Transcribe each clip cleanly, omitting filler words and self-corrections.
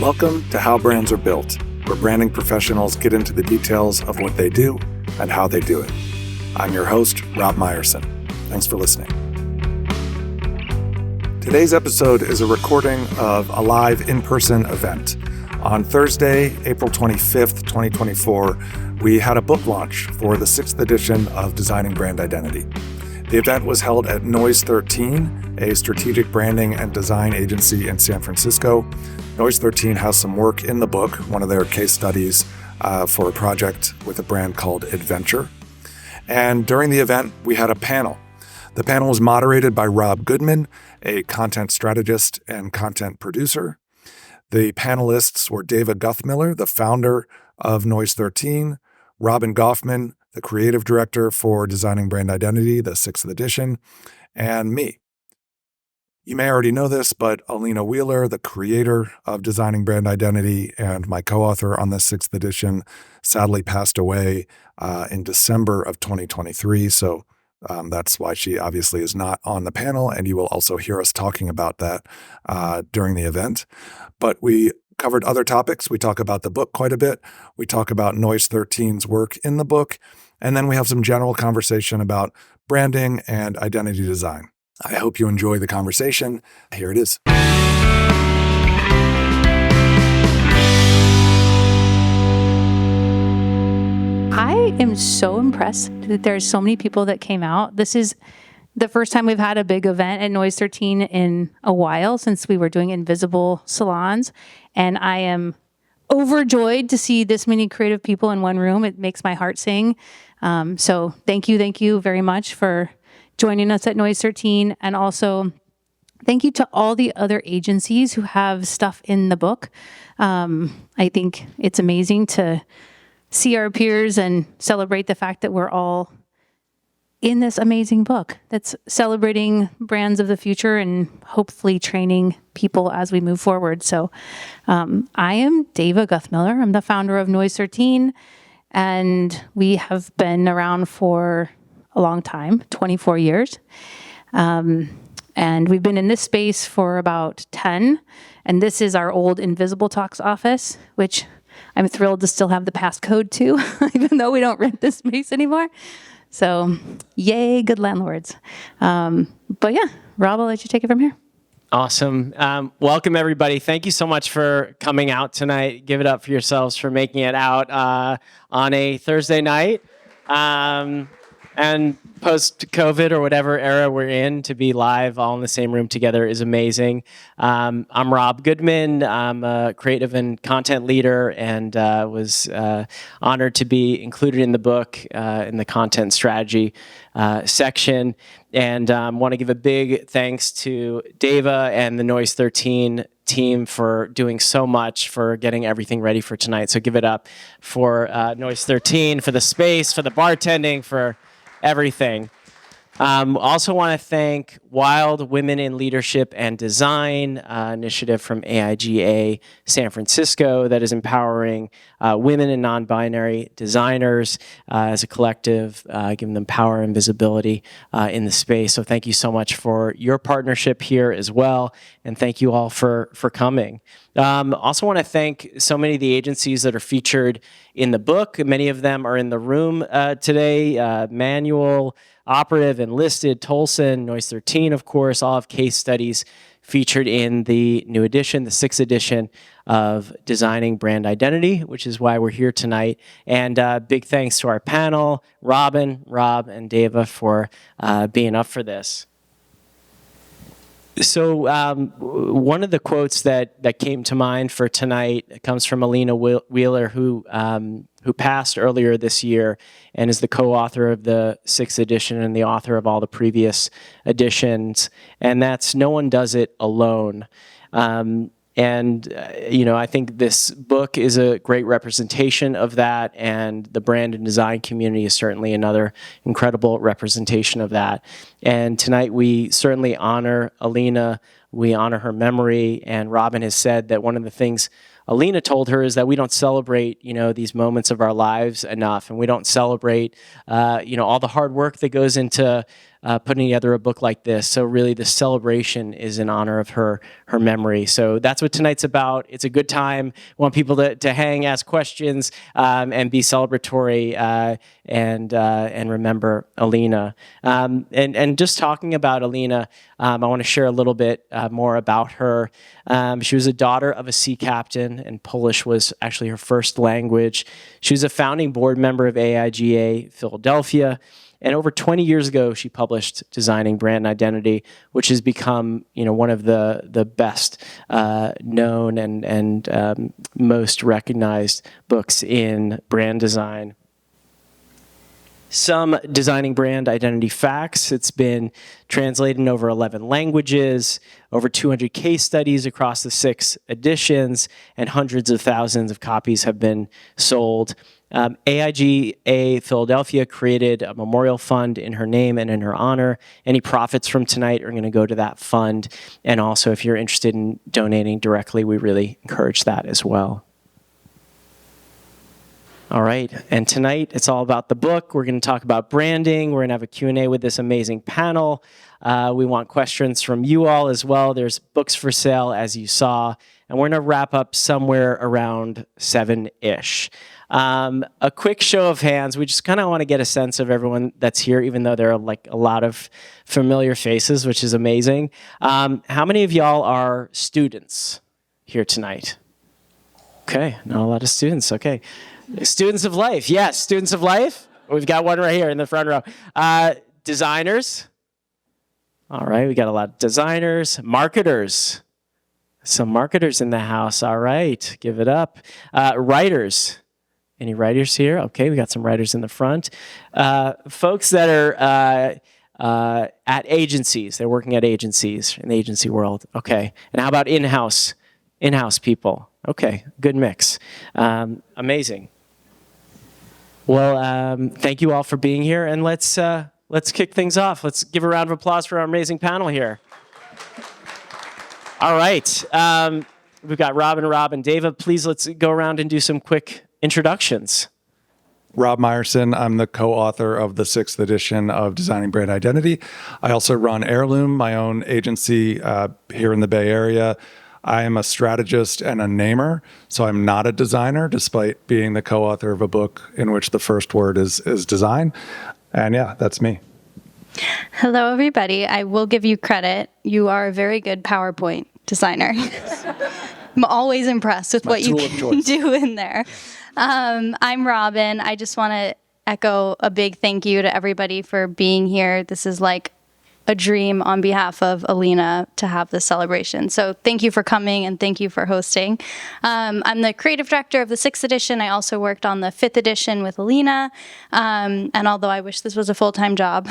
Welcome to How Brands Are Built, where branding professionals get into the details of what they do and how they do it. I'm your host, Rob Meyerson. Thanks for listening. Today's episode is a recording of a live in-person event. On Thursday, April 25th, 2024, we had a book launch for the 6th edition of Designing Brand Identity. The event was held at Noise 13, a strategic branding and design agency in San Francisco. Noise 13 has some work in the book, one of their case studies for a project with a brand called Adventr. And during the event, we had a panel. The panel was moderated by Rob Goodman, a content strategist and content producer. The panelists were Dava Guthmiller, the founder of Noise 13, Robin Goffman, the creative director for Designing Brand Identity, the 6th edition, and me. You may already know this, but Alina Wheeler, the creator of Designing Brand Identity and my co-author on the 6th edition, sadly passed away in December of 2023. So that's why she obviously is not on the panel, and you will also hear us talking about that during the event. But we covered other topics. We talk about the book quite a bit. We talk about Noise 13's work in the book. And then we have some general conversation about branding and identity design. I hope you enjoy the conversation. Here it is. I am so impressed that there's so many people that came out. This is the first time we've had a big event at Noise 13 in a while since we were doing invisible salons. And I am overjoyed to see this many creative people in one room. It makes my heart sing. So thank you very much for joining us at Noise 13. And also thank you to all the other agencies who have stuff in the book. I think it's amazing to see our peers and celebrate the fact that we're all in this amazing book that's celebrating brands of the future and hopefully training people as we move forward. So I am Dava Guthmiller. I'm the founder of Noise 13, and we have been around for a long time, 24 years. And we've been in this space for about 10. And this is our old Invisible Talks office, which I'm thrilled to still have the passcode to, even though we don't rent this space anymore. So yay, good landlords. But yeah, Rob, I'll let you take it from here. Awesome. Welcome, everybody. Thank you so much for coming out tonight. Give it up for yourselves for making it out on a Thursday night. And post-COVID or whatever era we're in, to be live all in the same room together is amazing. I'm Rob Goodman. I'm a creative and content leader, and was honored to be included in the book in the content strategy section. And want to give a big thanks to Dava and the Noise 13 team for doing so much for getting everything ready for tonight. So give it up for Noise 13, for the space, for the bartending, for everything. Also want to thank Wild Women in Leadership and Design initiative from AIGA San Francisco that is empowering women and non-binary designers as a collective, giving them power and visibility in the space. So thank you so much for your partnership here as well, and thank you all for coming. Also want to thank so many of the agencies that are featured in the book. Many of them are in the room today. Manual, Operative, Enlisted, Tolson, Noise 13, of course, all have case studies featured in the new edition, the 6th edition of Designing Brand Identity, which is why we're here tonight. And big thanks to our panel, Robin, Rob, and Dava for being up for this. So one of the quotes that came to mind for tonight comes from Alina Wheeler, who passed earlier this year and is the co-author of the 6th edition and the author of all the previous editions. And that's "No one does it alone." I think this book is a great representation of that, and the brand and design community is certainly another incredible representation of that. And tonight we certainly honor Alina, we honor her memory, and Robin has said that one of the things Alina told her is that we don't celebrate, these moments of our lives enough, and we don't celebrate, all the hard work that goes into putting together a book like this. So really the celebration is in honor of her memory. So that's what tonight's about. It's a good time. We want people to hang, ask questions, and be celebratory, and remember Alina. And just talking about Alina, I want to share a little bit more about her. She was a daughter of a sea captain, and Polish was actually her first language. She was a founding board member of AIGA Philadelphia. And over 20 years ago, she published Designing Brand Identity, which has become, one of the best known and most recognized books in brand design. Some Designing Brand Identity facts. It's been translated in over 11 languages, over 200 case studies across the 6 editions, and hundreds of thousands of copies have been sold. AIGA Philadelphia created a memorial fund in her name and in her honor. Any profits from tonight are going to go to that fund. And also, if you're interested in donating directly, we really encourage that as well. All right, and tonight it's all about the book. We're going to talk about branding. We're going to have a Q&A with this amazing panel. We want questions from you all as well. There's books for sale, as you saw, and we're going to wrap up somewhere around 7-ish. A quick show of hands. We just kind of want to get a sense of everyone that's here, even though there are like a lot of familiar faces, which is amazing. How many of y'all are students here tonight? Okay, not a lot of students. Okay. Students of life. Yes, students of life. We've got one right here in the front row. Designers. All right, we got a lot of designers. Marketers. Some marketers in the house. All right, give it up. Writers. Any writers here? Okay, we got some writers in the front. Folks that are at agencies. They're working at agencies in the agency world. Okay, and how about in-house people? Okay, good mix. Amazing. Well, thank you all for being here, and let's kick things off. Let's give a round of applause for our amazing panel here. All right, we've got Rob and Dava. Please, let's go around and do some quick introductions. Rob Meyerson. I'm the co-author of the 6th edition of Designing Brand Identity. I also run Heirloom, my own agency here in the Bay Area. I am a strategist and a namer, so I'm not a designer, despite being the co-author of a book in which the first word is design. And yeah, that's me. Hello, everybody. I will give you credit. You are a very good PowerPoint designer. I'm always impressed with what you can do in there. I'm Robin. I just want to echo a big thank you to everybody for being here. This is like a dream on behalf of Alina to have this celebration. So thank you for coming and thank you for hosting. I'm the creative director of the 6th edition. I also worked on the 5th edition with Alina. And although I wish this was a full-time job,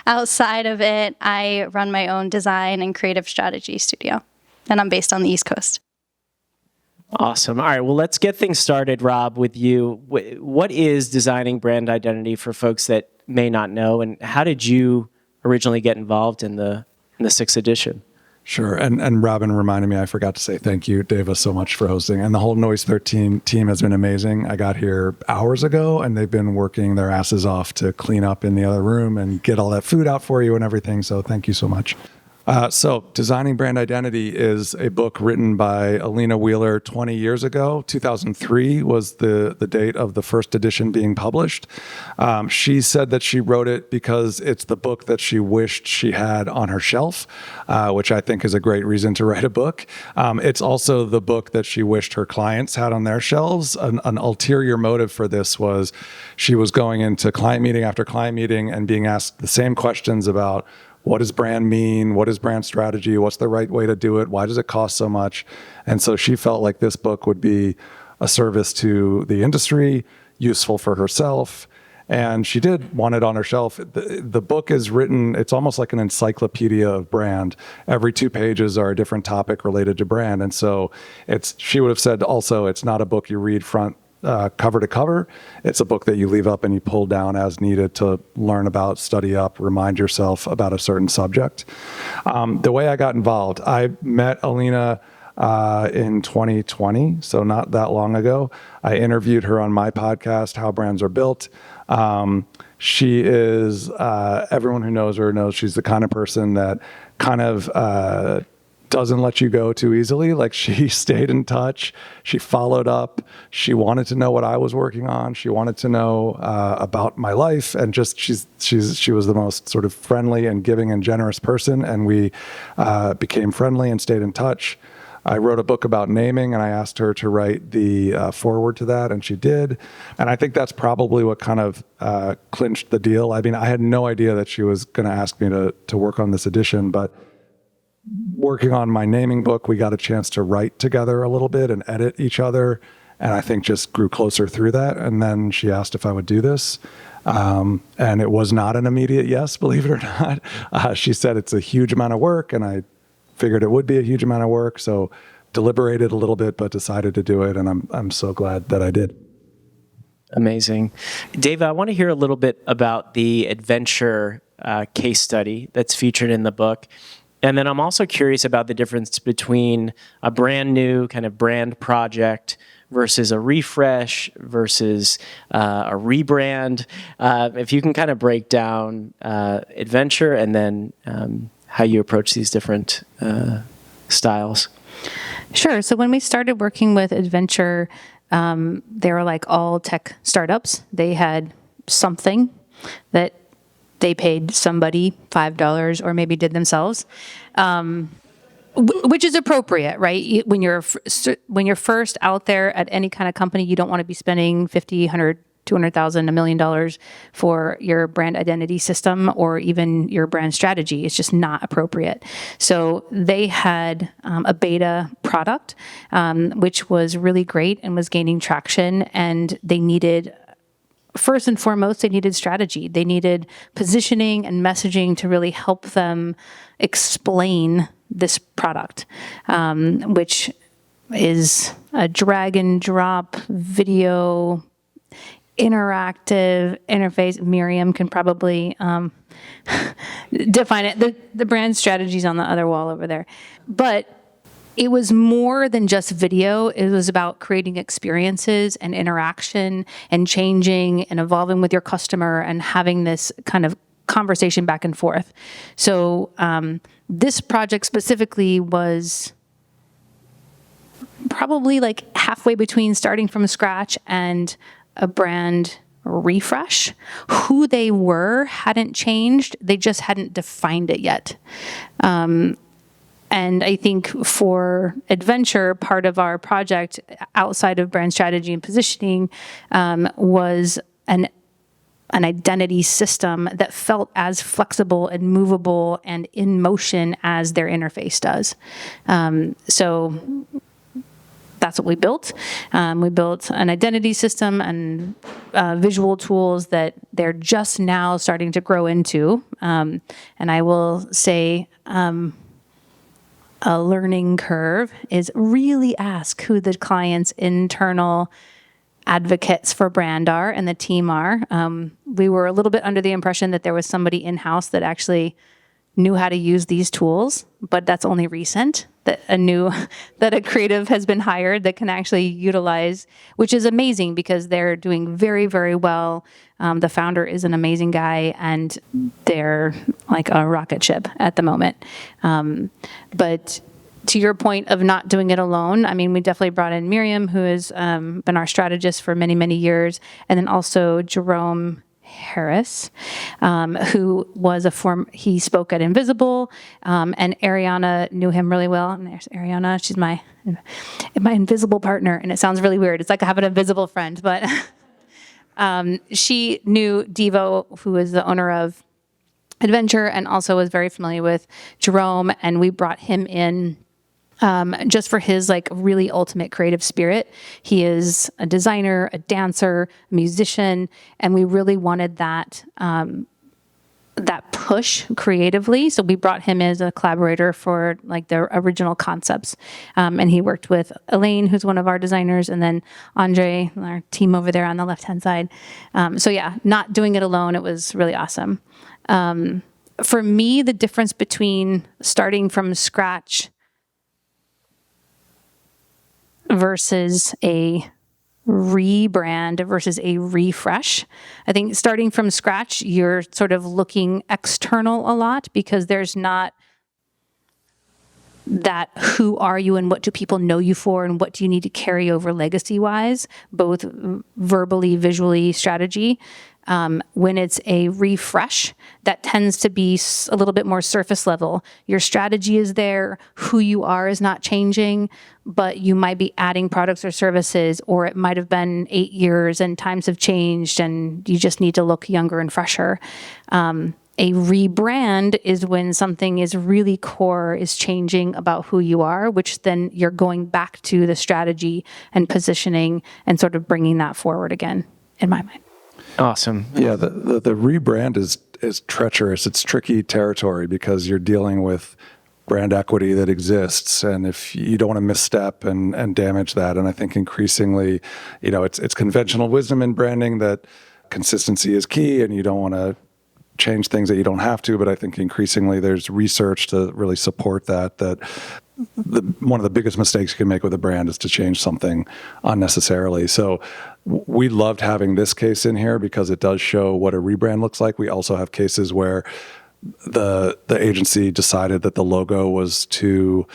outside of it, I run my own design and creative strategy studio. And I'm based on the East Coast. Awesome. All right, well, let's get things started, Rob, with you. What is Designing Brand Identity for folks that may not know, and how did you originally get involved in the 6th edition? Sure. And Robin reminded me, I forgot to say thank you, Dava, so much for hosting. And the whole Noise 13 team has been amazing. I got here hours ago, and they've been working their asses off to clean up in the other room and get all that food out for you and everything. So thank you so much. So Designing Brand Identity is a book written by Alina Wheeler 20 years ago. 2003 was the date of the first edition being published. She said that she wrote it because it's the book that she wished she had on her shelf, which I think is a great reason to write a book. It's also the book that she wished her clients had on their shelves. An ulterior motive for this was she was going into client meeting after client meeting and being asked the same questions about what does brand mean? What is brand strategy? What's the right way to do it? Why does it cost so much? And so she felt like this book would be a service to the industry, useful for herself. And she did want it on her shelf. The book is written, it's almost like an encyclopedia of brand. Every 2 pages are a different topic related to brand. And so she would have said also, it's not a book you read cover to cover. It's a book that you leave up and you pull down as needed to learn about, study up, remind yourself about a certain subject. The way I got involved, I met Alina in 2020, so not that long ago. I interviewed her on my podcast, How Brands Are Built. She is, everyone who knows her knows she's the kind of person that kind of doesn't let you go too easily. Like, she stayed in touch. She followed up. She wanted to know what I was working on. She wanted to know about my life, and just she was the most sort of friendly and giving and generous person. And we became friendly and stayed in touch. I wrote a book about naming, and I asked her to write the foreword to that, and she did. And I think that's probably what kind of clinched the deal. I mean, I had no idea that she was going to ask me to work on this edition, but working on my naming book, we got a chance to write together a little bit and edit each other, and I think just grew closer through that. And then she asked if I would do this, and it was not an immediate yes, believe it or not. She said it's a huge amount of work, and I figured it would be a huge amount of work, so deliberated a little bit, but decided to do it, and I'm so glad that I did. Amazing. Dava, I want to hear a little bit about the Adventr case study that's featured in the book. And then I'm also curious about the difference between a brand new kind of brand project versus a refresh versus a rebrand. If you can kind of break down Adventr and then how you approach these different styles. Sure. So when we started working with Adventr, they were like all tech startups. They had something that they paid somebody $5 or maybe did themselves, which is appropriate, right? When you're first out there at any kind of company, you don't want to be spending $50,000, $100,000, $200,000, $1 million for your brand identity system or even your brand strategy. It's just not appropriate. So they had a beta product, which was really great and was gaining traction, and they needed, first and foremost, they needed strategy. They needed positioning and messaging to really help them explain this product, which is a drag and drop video interactive interface. Miriam can probably define it. The brand strategy's on the other wall over there. But it was more than just video. It was about creating experiences and interaction and changing and evolving with your customer and having this kind of conversation back and forth. So this project specifically was probably like halfway between starting from scratch and a brand refresh. Who they were hadn't changed. They just hadn't defined it yet. And I think for Adventr, part of our project outside of brand strategy and positioning was an identity system that felt as flexible and movable and in motion as their interface does. So that's what we built. We built an identity system and visual tools that they're just now starting to grow into. And I will say, a learning curve is really ask who the client's internal advocates for brand are and the team are. We were a little bit under the impression that there was somebody in-house that actually knew how to use these tools, but that's only recent, that a creative has been hired that can actually utilize, which is amazing because they're doing very, very well. The founder is an amazing guy, and they're like a rocket ship at the moment. But to your point of not doing it alone, I mean, we definitely brought in Miriam, who has been our strategist for many, many years, and then also Jerome Harris, who was he spoke at Invisible, and Ariana knew him really well. And there's Ariana, she's my invisible partner, and it sounds really weird. It's like I have an invisible friend, but she knew Devo, who is the owner of Adventr, and also was very familiar with Jerome, and we brought him in just for his like really ultimate creative spirit. He is a designer, a dancer, a musician, and we really wanted that push creatively. So we brought him as a collaborator for like the original concepts. And he worked with Elaine, who's one of our designers, and then Andre, our team over there on the left-hand side. So yeah, not doing it alone, it was really awesome. For me, the difference between starting from scratch versus a rebrand versus a refresh. I think starting from scratch, you're sort of looking external a lot because there's not that who are you and what do people know you for and what do you need to carry over legacy-wise, both verbally, visually, strategy. When it's a refresh, that tends to be a little bit more surface level. Your strategy is there, who you are is not changing, but you might be adding products or services, or it might have been 8 years and times have changed and you just need to look younger and fresher. A rebrand is when something is really core, is changing about who you are, which then you're going back to the strategy and positioning and sort of bringing that forward again, in my mind. Awesome. Yeah, the rebrand is treacherous. It's tricky territory because you're dealing with brand equity that exists, and if you don't want to misstep and damage that. And I think increasingly, it's conventional wisdom in branding that consistency is key, and you don't want to change things that you don't have to, but I think increasingly there's research to really support that one of the biggest mistakes you can make with a brand is to change something unnecessarily. So we loved having this case in here because it does show what a rebrand looks like. We also have cases where the agency decided that the logo was too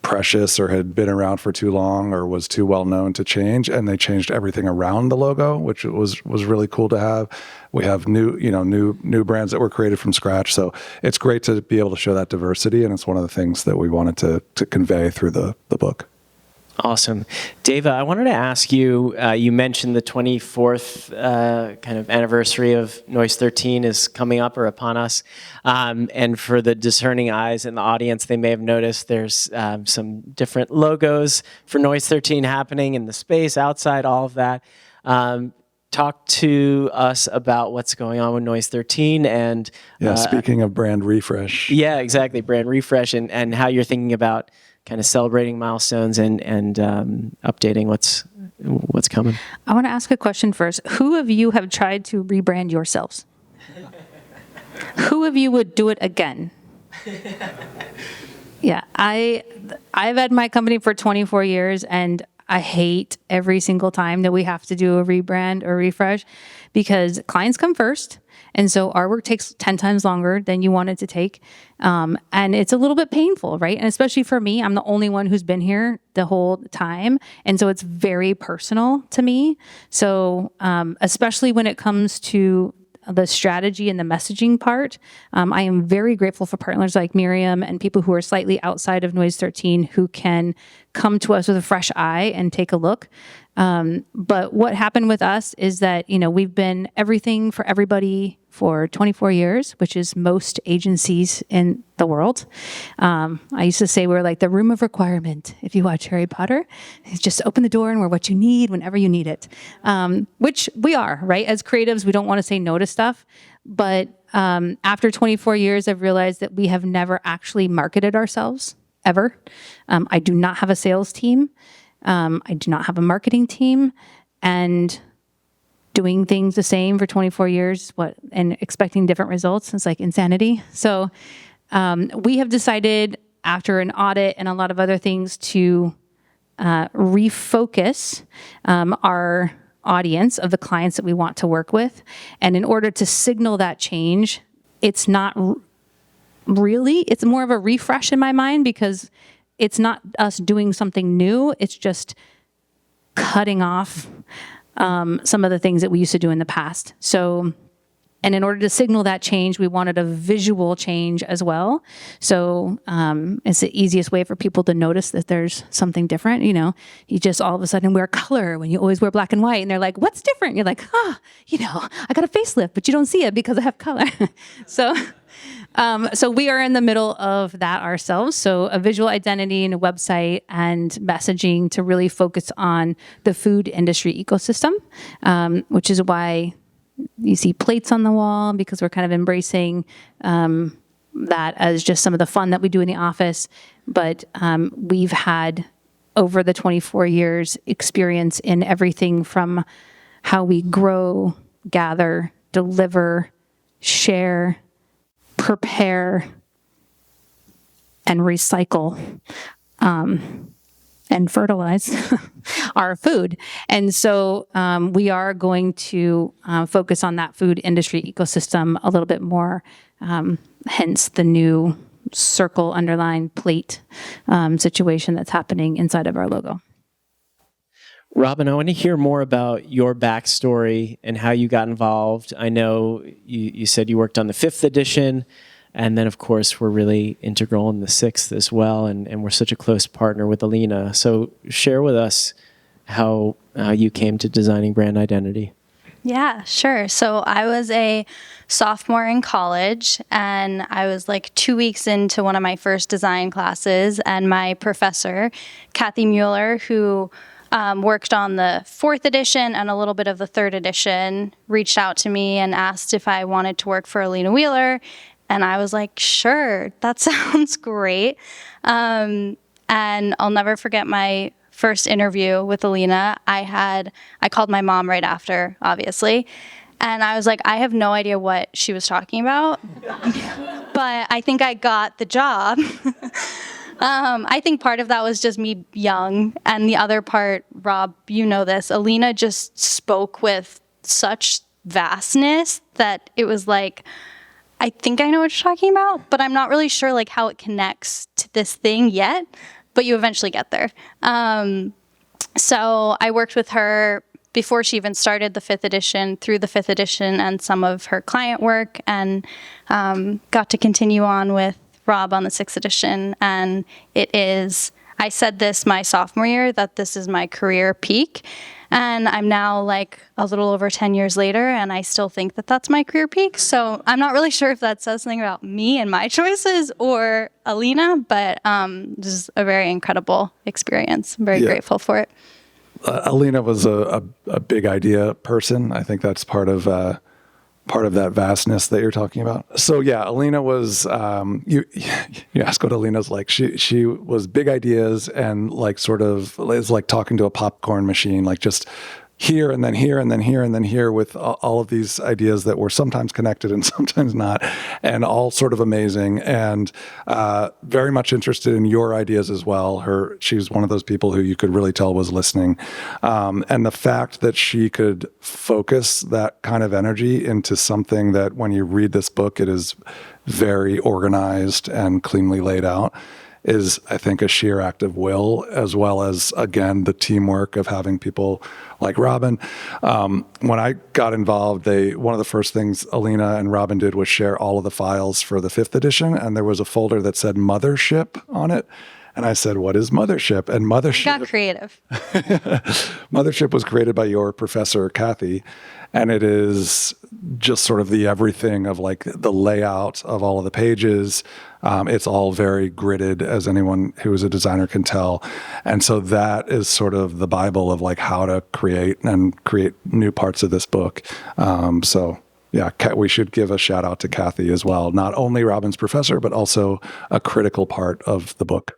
precious or had been around for too long or was too well known to change, and they changed everything around the logo, which was really cool to have. We have new brands that were created from scratch, so it's great to be able to show that diversity, and it's one of the things that we wanted to convey through the book. Awesome. Dava, I wanted to ask you, you mentioned the 24th kind of anniversary of Noise 13 is coming up or upon us. And for the discerning eyes in the audience, they may have noticed there's some different logos for Noise 13 happening in the space, outside, all of that. Talk to us about what's going on with Noise 13 and... speaking of brand refresh. Yeah, exactly, brand refresh and how you're thinking about kind of celebrating milestones and updating what's coming. I want to ask a question first. Who of you have tried to rebrand yourselves? Who of you would do it again? Yeah, I've had my company for 24 years, and I hate every single time that we have to do a rebrand or refresh because clients come first. And so our work takes 10 times longer than you want it to take. And it's a little bit painful, right? And especially for me, I'm the only one who's been here the whole time. And so it's very personal to me. So especially when it comes to the strategy and the messaging part, I am very grateful for partners like Miriam and people who are slightly outside of Noise 13 who can come to us with a fresh eye and take a look. But what happened with us is that, we've been everything for everybody for 24 years, which is most agencies in the world. I used to say we're like the room of requirement. If you watch Harry Potter, it's just open the door and we're what you need whenever you need it, which we are, right? As creatives, we don't want to say no to stuff. But after 24 years, I've realized that we have never actually marketed ourselves, ever. I do not have a sales team. I do not have a marketing team, and doing things the same for 24 years, and expecting different results, it's like insanity. So we have decided after an audit and a lot of other things to refocus our audience of the clients that we want to work with. And in order to signal that change, it's not really, it's more of a refresh in my mind because it's not us doing something new. It's just cutting off some of the things that we used to do in the past. So, and in order to signal that change, we wanted a visual change as well. So it's the easiest way for people to notice that there's something different. You just all of a sudden wear color when you always wear black and white. And they're like, what's different? You're like, I got a facelift, but you don't see it because I have color. So we are in the middle of that ourselves. So a visual identity and a website and messaging to really focus on the food industry ecosystem, which is why you see plates on the wall, because we're kind of embracing that as just some of the fun that we do in the office. But we've had, over the 24 years, experience in everything from how we grow, gather, deliver, share, prepare, and recycle and fertilize our food. And so we are going to focus on that food industry ecosystem a little bit more, hence the new circle underline plate situation that's happening inside of our logo. Robin, I want to hear more about your backstory and how you got involved. I know you said you worked on the 5th edition, and then, of course, we're really integral in the 6th as well, and we're such a close partner with Alina. So share with us how you came to designing brand identity. Yeah, sure. So I was a sophomore in college, and I was like 2 weeks into one of my first design classes, and my professor, Kathy Mueller, who worked on the 4th edition and a little bit of the 3rd edition, reached out to me and asked if I wanted to work for Alina Wheeler. And I was like, sure, that sounds great. And I'll never forget my first interview with Alina. I called my mom right after, obviously. And I was like, I have no idea what she was talking about, but I think I got the job. I think part of that was just me young. And the other part, Rob, you know this, Alina just spoke with such vastness that it was like, I think I know what you're talking about, but I'm not really sure like how it connects to this thing yet, but you eventually get there. So I worked with her before she even started the 5th edition, through the 5th edition and some of her client work, and got to continue on with Rob on the 6th edition. And it is, I said this my sophomore year, that this is my career peak. And I'm now like a little over 10 years later, and I still think that that's my career peak. So I'm not really sure if that says something about me and my choices or Alina, but this is a very incredible experience. I'm very grateful for it. Alina was a big idea person. I think that's part of that vastness that you're talking about. So yeah, Alina was, you ask what Alina's like. She was big ideas and like sort of is like talking to a popcorn machine, like just here and then here and then here and then here with all of these ideas that were sometimes connected and sometimes not, and all sort of amazing, and very much interested in your ideas as well. She's one of those people who you could really tell was listening. And the fact that she could focus that kind of energy into something that when you read this book, it is very organized and cleanly laid out, is, I think, a sheer act of will, as well as, again, the teamwork of having people like Robin. When I got involved, one of the first things Alina and Robin did was share all of the files for the 5th edition, and there was a folder that said Mothership on it. And I said, what is Mothership? And Mothership... Got creative. Mothership was created by your professor, Kathy, and it is just sort of the everything of like the layout of all of the pages. It's all very gridded, as anyone who is a designer can tell. And so that is sort of the Bible of like how to create new parts of this book. So yeah, we should give a shout out to Kathy as well. Not only Robin's professor, but also a critical part of the book.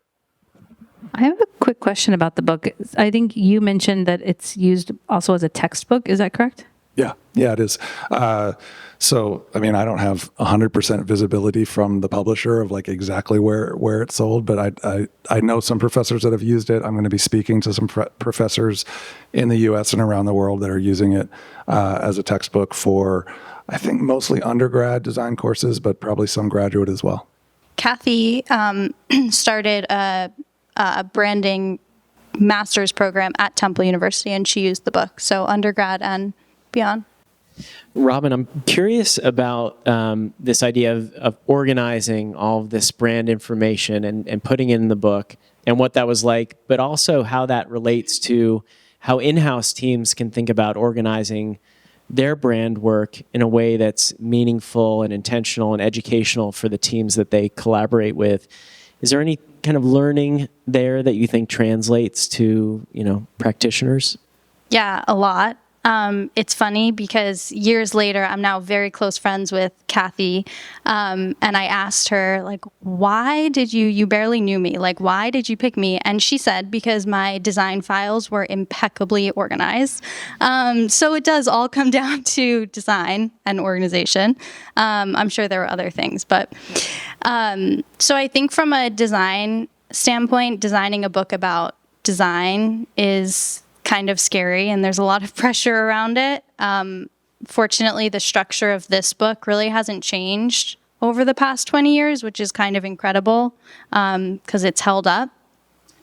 I have a quick question about the book. I think you mentioned that it's used also as a textbook. Is that correct? Yeah, it is. So, I mean, I don't have 100% visibility from the publisher of like exactly where it's sold, but I know some professors that have used it. I'm going to be speaking to some professors in the U.S. and around the world that are using it as a textbook for, I think, mostly undergrad design courses, but probably some graduate as well. Kathy started a branding master's program at Temple University, and she used the book, so undergrad and beyond. Robin, I'm curious about this idea of organizing all of this brand information and putting it in the book and what that was like, but also how that relates to how in-house teams can think about organizing their brand work in a way that's meaningful and intentional and educational for the teams that they collaborate with. Is there any kind of learning there that you think translates to, practitioners? Yeah, a lot. It's funny because years later, I'm now very close friends with Kathy. And I asked her, like, why did you barely knew me, like, why did you pick me? And she said, because my design files were impeccably organized. So it does all come down to design and organization. I'm sure there were other things, but so I think from a design standpoint, designing a book about design is kind of scary and there's a lot of pressure around it. Fortunately, the structure of this book really hasn't changed over the past 20 years, which is kind of incredible because it's held up.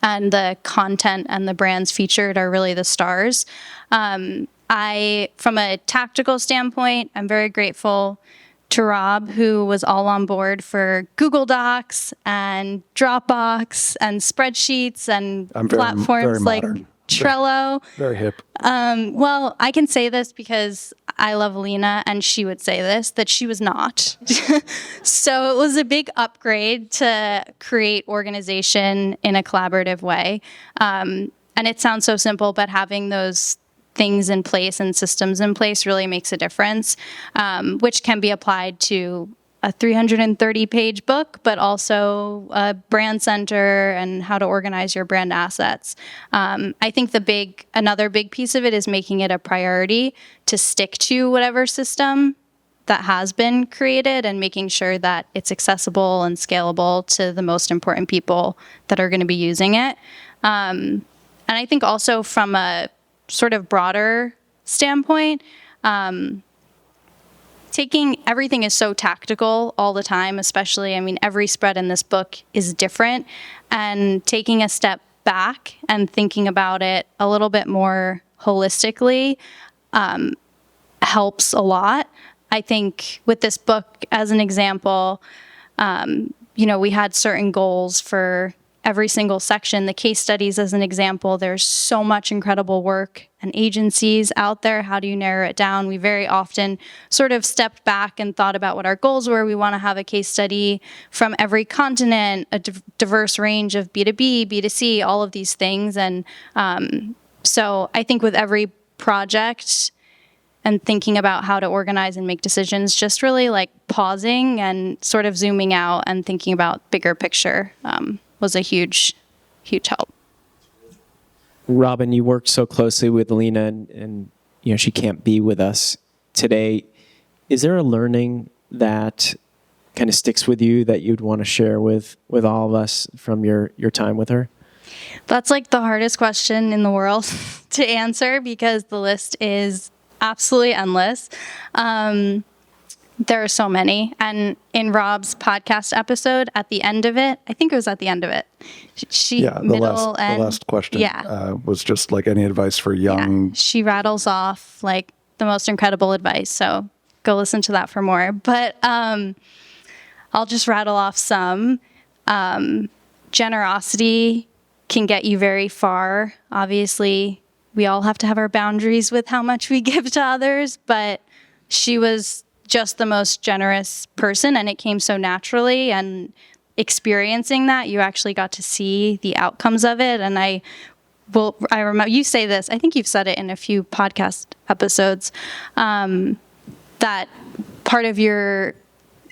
And the content and the brands featured are really the stars. From a tactical standpoint, I'm very grateful to Rob, who was all on board for Google Docs and Dropbox and spreadsheets and platforms like Trello. Very hip. Well, I can say this because I love Alina, and she would say this, that she was not. So it was a big upgrade to create organization in a collaborative way. And it sounds so simple, but having those things in place and systems in place really makes a difference, which can be applied to a 330-page book, but also a brand center and how to organize your brand assets. I think another big piece of it is making it a priority to stick to whatever system that has been created and making sure that it's accessible and scalable to the most important people that are going to be using it. And I think also from a sort of broader standpoint, everything is so tactical all the time, especially, every spread in this book is different, and taking a step back and thinking about it a little bit more holistically helps a lot. I think with this book, as an example, we had certain goals for every single section. The case studies, as an example, there's so much incredible work and agencies out there. How do you narrow it down? We very often sort of stepped back and thought about what our goals were. We want to have a case study from every continent, a diverse range of B2B, B2C, all of these things. And so I think with every project and thinking about how to organize and make decisions, just really like pausing and sort of zooming out and thinking about bigger picture was a huge, huge help. Robin, you worked so closely with Alina, and she can't be with us today. Is there a learning that kind of sticks with you that you'd want to share with all of us from your time with her? That's like the hardest question in the world to answer because the list is absolutely endless. There are so many. And in Rob's podcast episode, at the end of it, I think it was at the end of it, the last question was just like any advice for young. Yeah, she rattles off like the most incredible advice. So go listen to that for more. But I'll just rattle off some. Generosity can get you very far. Obviously, we all have to have our boundaries with how much we give to others, but she was just the most generous person, and it came so naturally, and experiencing that, you actually got to see the outcomes of it. And I remember you say this, I think you've said it in a few podcast episodes, that part of your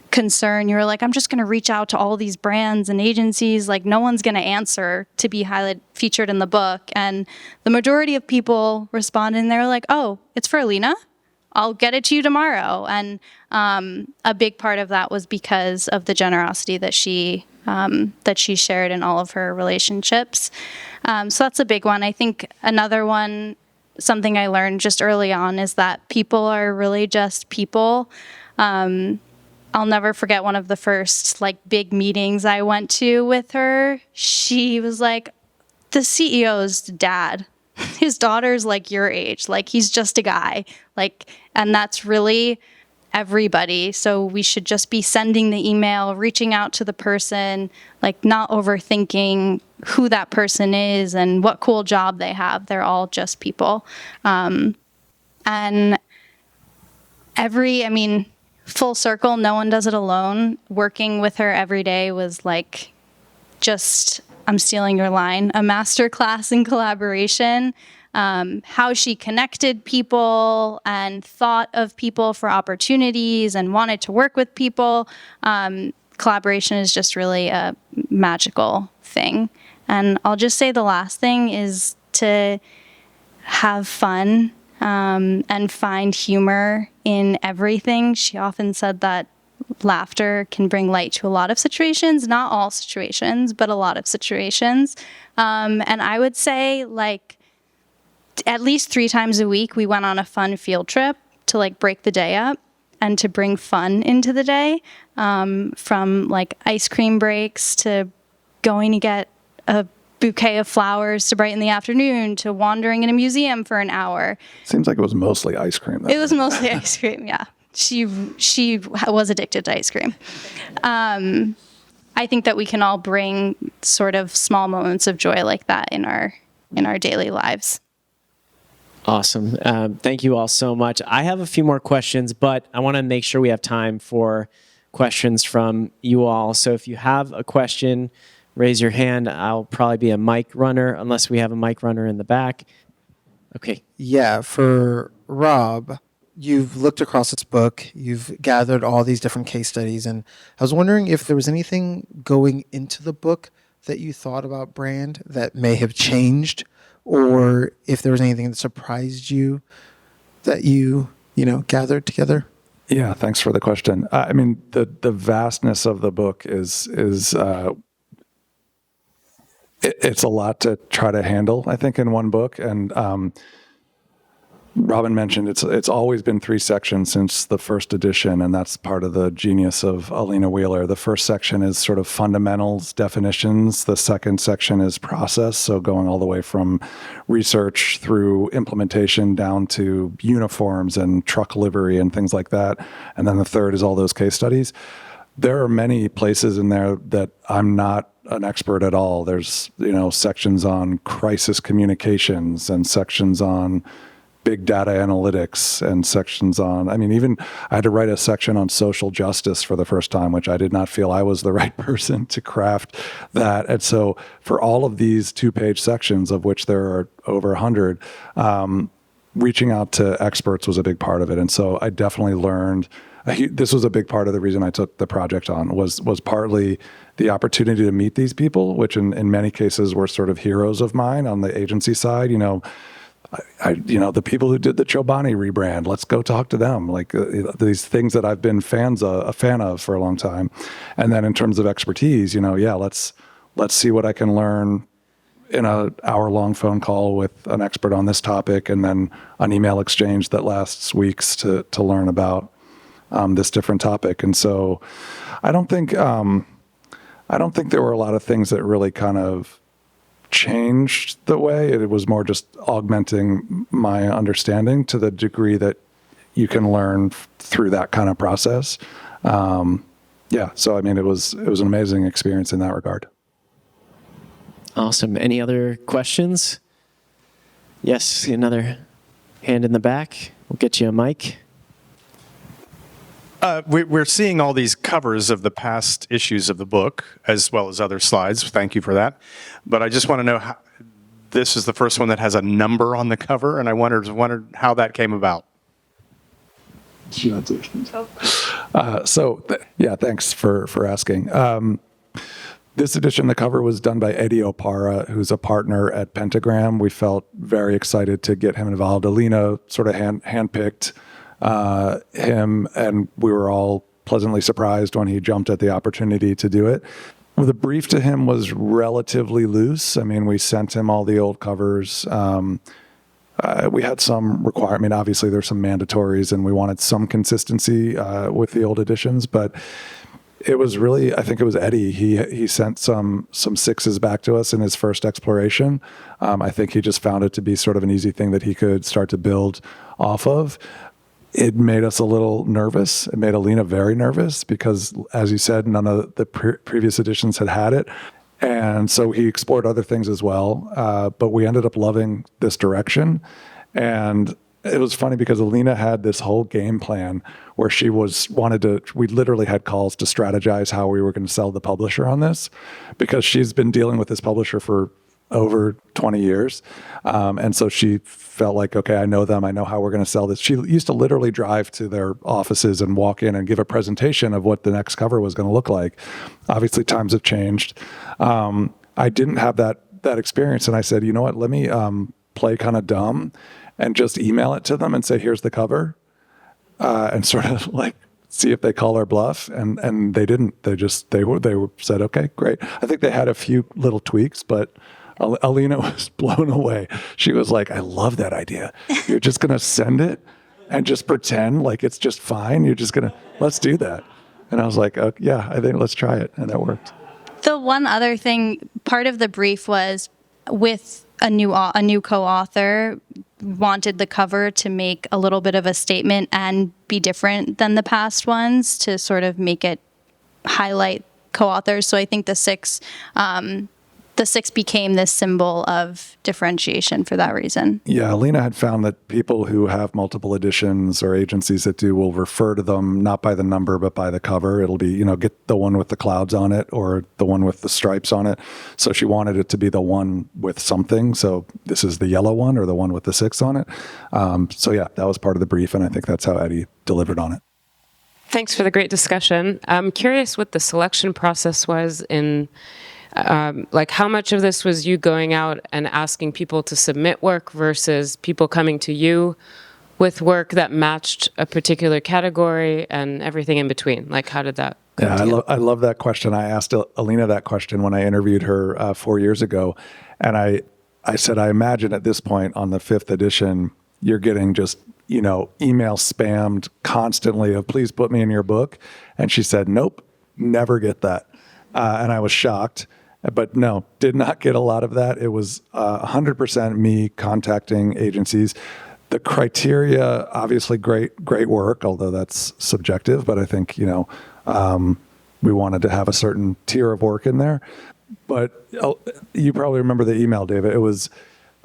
concern, you were like, I'm just going to reach out to all these brands and agencies, like no one's going to answer to be featured in the book. And the majority of people responded and they were like, oh, it's for Alina? I'll get it to you tomorrow. And a big part of that was because of the generosity that she shared in all of her relationships. So that's a big one. I think another one, something I learned just early on, is that people are really just people. I'll never forget one of the first big meetings I went to with her. She was like, the CEO's dad. His daughter's your age, he's just a guy, and that's really everybody. So we should just be sending the email, reaching out to the person, not overthinking who that person is and what cool job they have. They're all just people. And full circle, no one does it alone. Working with her every day was I'm stealing your line, a masterclass in collaboration, how she connected people and thought of people for opportunities and wanted to work with people. Collaboration is just really a magical thing. And I'll just say the last thing is to have fun and find humor in everything. She often said that laughter can bring light to a lot of situations, not all situations, but a lot of situations. And I would say like at least 3 times a week, we went on a fun field trip to like break the day up and to bring fun into the day, from like ice cream breaks to going to get a bouquet of flowers to brighten the afternoon to wandering in a museum for an hour. Seems like it was mostly ice cream. It was mostly ice cream, yeah. She was addicted to ice cream. I think that we can all bring sort of small moments of joy like that in our daily lives. Awesome. Thank you all so much. I have a few more questions, but I want to make sure we have time for questions from you all. So if you have a question, raise your hand. I'll probably be a mic runner unless we have a mic runner in the back. Okay. Yeah, for Rob, you've looked across this book, you've gathered all these different case studies, and I was wondering if there was anything going into the book that you thought about brand that may have changed, or if there was anything that surprised you that you gathered together. Yeah, thanks for the question. I mean, the vastness of the book is it's a lot to try to handle, I think, in one book. And Robin mentioned it's always been 3 sections since the first edition, and that's part of the genius of Alina Wheeler. The first section is sort of fundamentals, definitions. The second section is process, so going all the way from research through implementation down to uniforms and truck livery and things like that. And then the third is all those case studies. There are many places in there that I'm not an expert at all. There's, sections on crisis communications and sections on big data analytics and sections on, even I had to write a section on social justice for the first time, which I did not feel I was the right person to craft that. And so for all of these 2-page sections, of which there are over 100, reaching out to experts was a big part of it. And so I definitely learned, this was a big part of the reason I took the project on, was partly the opportunity to meet these people, which in many cases were sort of heroes of mine on the agency side. The people who did the Chobani rebrand, let's go talk to them. Like these things that I've been a fan of for a long time. And then in terms of expertise, let's see what I can learn in an hour-long phone call with an expert on this topic, and then an email exchange that lasts weeks to learn about this different topic. And so I don't think there were a lot of things that really kind of changed the way. It was more just augmenting my understanding to the degree that you can learn through that kind of process. So it was an amazing experience in that regard. Awesome. Any other questions? Yes, another hand in the back. We'll get you a mic. We're seeing all these covers of the past issues of the book, as well as other slides. Thank you for that. But I just want to know how, this is the first one that has a number on the cover, and I wondered how that came about. Thanks for asking. This edition, the cover was done by Eddie Opara, who's a partner at Pentagram. We felt very excited to get him involved. Alina sort of handpicked him, and we were all pleasantly surprised when he jumped at the opportunity to do it. The brief to him was relatively loose. We sent him all the old covers. We had some obviously there's some mandatories, and we wanted some consistency with the old editions, but it was really, I think it was Eddie. He sent some 6s back to us in his first exploration. I think he just found it to be sort of an easy thing that he could start to build off of. It made us a little nervous. It made Alina very nervous because, as you said, none of the previous editions had it. And so he explored other things as well. But we ended up loving this direction. And it was funny because Alina had this whole game plan where we literally had calls to strategize how we were going to sell the publisher on this, because she's been dealing with this publisher for over 20 years. And so she felt like, okay, I know them. I know how we're going to sell this. She used to literally drive to their offices and walk in and give a presentation of what the next cover was going to look like. Obviously, times have changed. I didn't have that experience. And I said, you know what, let me play kind of dumb and just email it to them and say, here's the cover. And sort of like see if they call our bluff, and they didn't. They said, okay, great. I think they had a few little tweaks, but Alina was blown away. She was like, I love that idea. You're just going to send it and just pretend like it's just fine. You're just going to, let's do that. And I was like, yeah, I think let's try it. And that worked. The one other thing, part of the brief was with a new co-author, wanted the cover to make a little bit of a statement and be different than the past ones to sort of make it highlight co-authors. So I think the six became this symbol of differentiation for that reason. Yeah, Alina had found that people who have multiple editions or agencies that do will refer to them not by the number, but by the cover. It'll be, get the one with the clouds on it or the one with the stripes on it. So she wanted it to be the one with something. So this is the yellow one or the one with the 6 on it. So yeah, that was part of the brief. And I think that's how Eddie delivered on it. Thanks for the great discussion. I'm curious what the selection process was in how much of this was you going out and asking people to submit work versus people coming to you with work that matched a particular category and everything in between? Like, how did that go together? I love that question. I asked Alina that question when I interviewed her 4 years ago. And I said, I imagine at this point on the 5th edition, you're getting just, email spammed constantly of please put me in your book. And she said, nope, never get that. And I was shocked. But no, did not get a lot of that. It was 100% me contacting agencies. The criteria, obviously great work, although that's subjective, but I think, we wanted to have a certain tier of work in there. But you probably remember the email, David.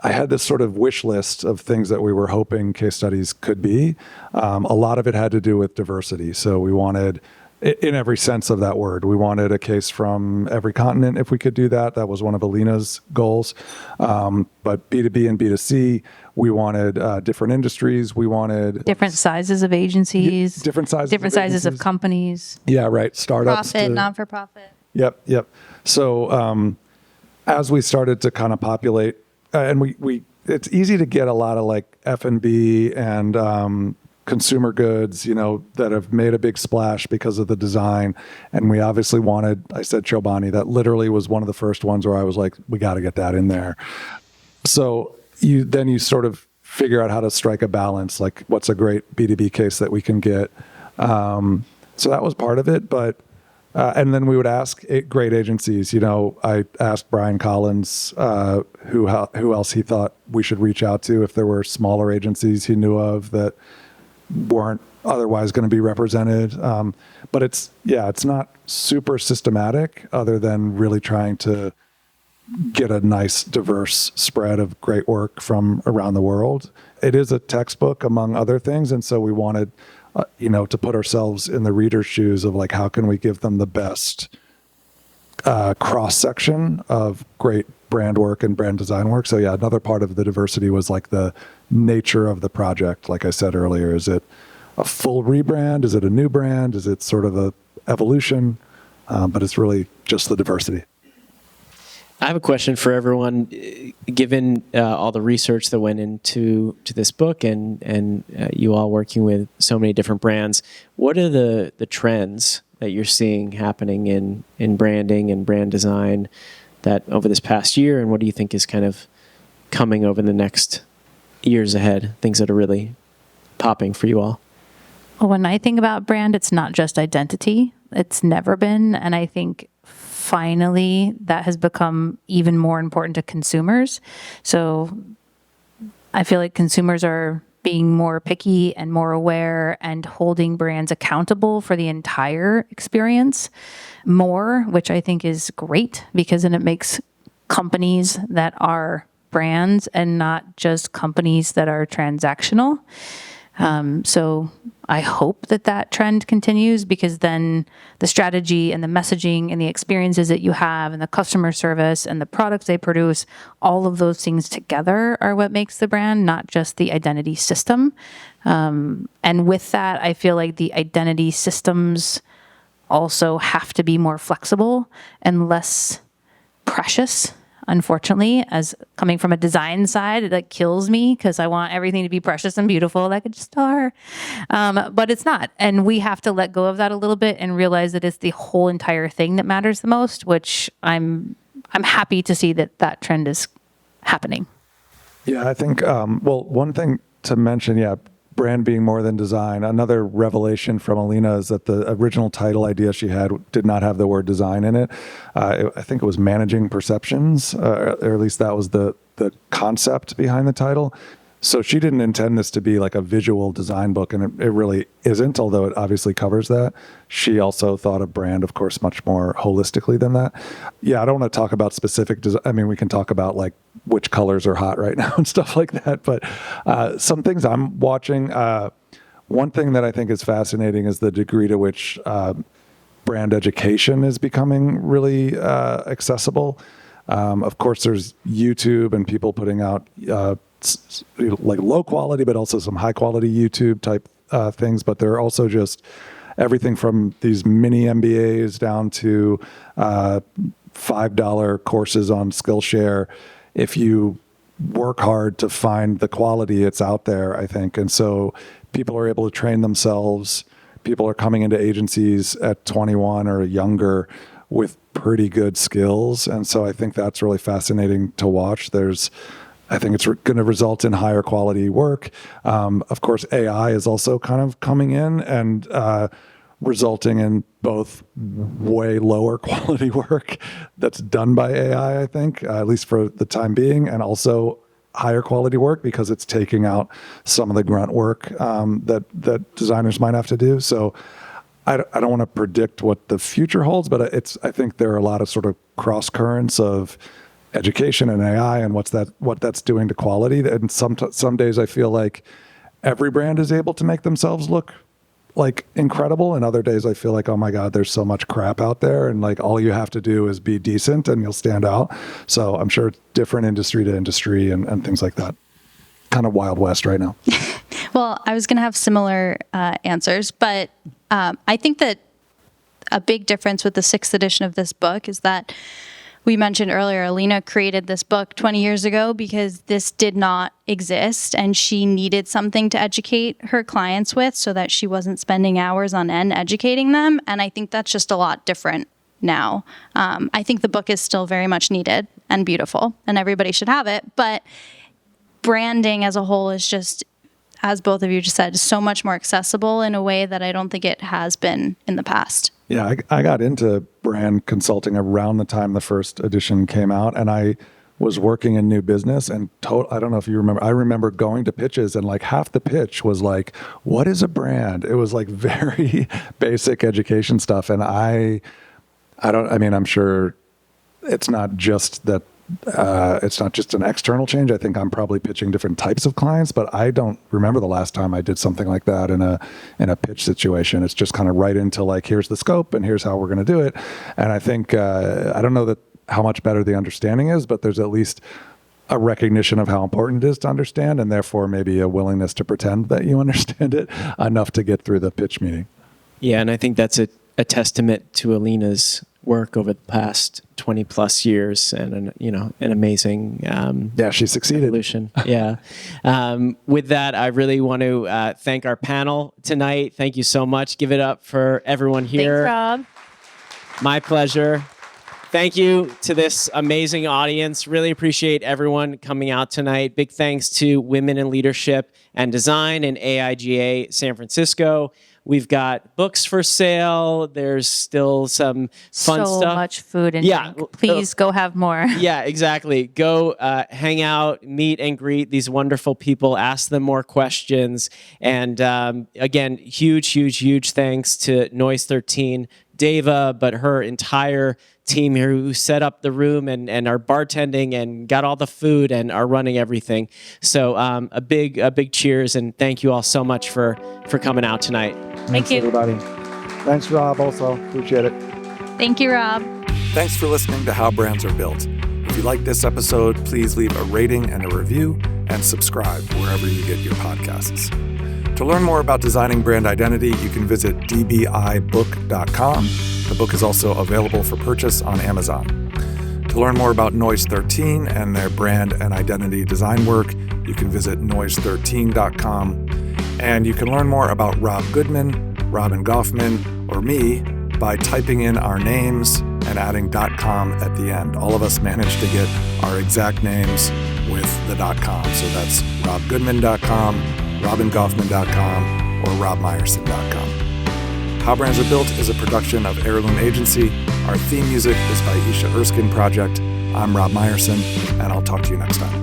I had this sort of wish list of things that we were hoping case studies could be. A lot of it had to do with diversity. So we wanted, in every sense of that word, we wanted a case from every continent if we could do that. That was one of Alina's goals. But B2B and B2C, we wanted different industries. We wanted Different sizes of agencies. Different sizes of companies. Yeah, right. Startups. Profit, not-for-profit. Yep. So as we started to kind of populate, and we it's easy to get a lot of like F&B and consumer goods, that have made a big splash because of the design. And we obviously wanted, I said Chobani, that literally was one of the first ones where I was like, we got to get that in there. So you sort of figure out how to strike a balance, like what's a great B2B case that we can get. So that was part of it. But and then we would ask great agencies. I asked Brian Collins who else he thought we should reach out to if there were smaller agencies he knew of that weren't otherwise going to be represented. But it's not super systematic other than really trying to get a nice diverse spread of great work from around the world. It is a textbook among other things. And so we wanted, to put ourselves in the reader's shoes of like, how can we give them the best cross section of great brand work and brand design work. So yeah, another part of the diversity was like the nature of the project. Like I said earlier, is it a full rebrand? Is it a new brand? Is it sort of a evolution? But it's really just the diversity. I have a question for everyone. Given all the research that went into this book and you all working with so many different brands, what are the trends that you're seeing happening in branding and brand design that over this past year, and what do you think is kind of coming over the next years ahead, things that are really popping for you all? Well, when I think about brand, it's not just identity. It's never been. And I think finally that has become even more important to consumers. So I feel like consumers are being more picky and more aware and holding brands accountable for the entire experience more, which I think is great because then it makes companies that are brands and not just companies that are transactional. So I hope that trend continues because then the strategy and the messaging and the experiences that you have and the customer service and the products they produce, all of those things together are what makes the brand, not just the identity system. And with that, I feel like the identity systems also have to be more flexible and less precious. unfortunately, as coming from a design side, it like kills me because I want everything to be precious and beautiful like a star. But it's not. And we have to let go of that a little bit and realize that it's the whole entire thing that matters the most, which I'm happy to see that trend is happening. Yeah, I think, well, one thing to mention, brand being more than design. Another revelation from Alina is that the original title idea she had did not have the word design in it. I think it was managing perceptions, or at least that was the concept behind the title. So she didn't intend this to be like a visual design book, and it really isn't, although it obviously covers that. She also thought of brand, of course, much more holistically than that. Yeah, I don't want to talk about specific design. I mean, we can talk about like which colors are hot right now and stuff like that, but some things I'm watching. One thing that I think is fascinating is the degree to which brand education is becoming really accessible. Of course, there's YouTube and people putting out like low quality, but also some high quality YouTube type things. But there are also just everything from these mini MBAs down to $5 courses on Skillshare. If you work hard to find the quality, it's out there, I think. And so people are able to train themselves. People are coming into agencies at 21 or younger with pretty good skills. And so I think that's really fascinating to watch. I think it's going to result in higher quality work. Of course, AI is also kind of coming in and resulting in both way lower quality work that's done by AI, I think, at least for the time being, and also higher quality work because it's taking out some of the grunt work that designers might have to do. So I don't want to predict what the future holds, but I think there are a lot of sort of cross currents of education and AI and what that's doing to quality. And some days I feel like every brand is able to make themselves look like incredible, and other days I feel like, oh my God, there's so much crap out there, and like all you have to do is be decent and you'll stand out. So I'm sure it's different industry to industry and things like that. Kind of Wild West right now. Well, I was going to have similar answers, but I think that a big difference with the 6th edition of this book is that we mentioned earlier, Alina created this book 20 years ago because this did not exist, and she needed something to educate her clients with so that she wasn't spending hours on end educating them. And I think that's just a lot different now. I think the book is still very much needed and beautiful, and everybody should have it. But branding as a whole is just, as both of you just said, so much more accessible in a way that I don't think it has been in the past. Yeah, I got into brand consulting around the time the first edition came out, and I was working in new business, and I don't know if you remember, I remember going to pitches, and like half the pitch was like, what is a brand? It was like very basic education stuff. And I'm sure it's not just that, it's not just an external change. I think I'm probably pitching different types of clients, but I don't remember the last time I did something like that in a pitch situation. It's just kind of right into like, here's the scope and here's how we're going to do it. And I think, I don't know how much better the understanding is, but there's at least a recognition of how important it is to understand, and therefore maybe a willingness to pretend that you understand it enough to get through the pitch meeting. Yeah, and I think that's a testament to Alina's work over the past 20 plus years, and an amazing she succeeded. Evolution. Yeah. With that, I really want to thank our panel tonight. Thank you so much. Give it up for everyone here. Thanks, Rob. My pleasure. Thank you to this amazing audience. Really appreciate everyone coming out tonight. Big thanks to Women in Leadership and Design and AIGA San Francisco. We've got books for sale. There's still some fun stuff. So much food and drink. Please go have more. Yeah, exactly. Go hang out, meet and greet these wonderful people, ask them more questions. And again, huge thanks to Noise 13, Dava, but her entire team here who set up the room and are bartending and got all the food and are running everything. So a big cheers, and thank you all so much for coming out tonight. Thank you, everybody. Thanks, Rob, also. Appreciate it. Thank you, Rob. Thanks for listening to How Brands Are Built. If you like this episode, please leave a rating and a review and subscribe wherever you get your podcasts. To learn more about designing brand identity, you can visit dbibook.com. The book is also available for purchase on Amazon. To learn more about Noise 13 and their brand and identity design work, you can visit noise13.com. And you can learn more about Rob Goodman, Robin Goffman, or me by typing in our names and adding .com at the end. All of us managed to get our exact names with the .com. So that's robgoodman.com, robingoffman.com, or robmeyerson.com. How Brands Are Built is a production of Heirloom Agency. Our theme music is by Isha Erskine Project. I'm Rob Meyerson, and I'll talk to you next time.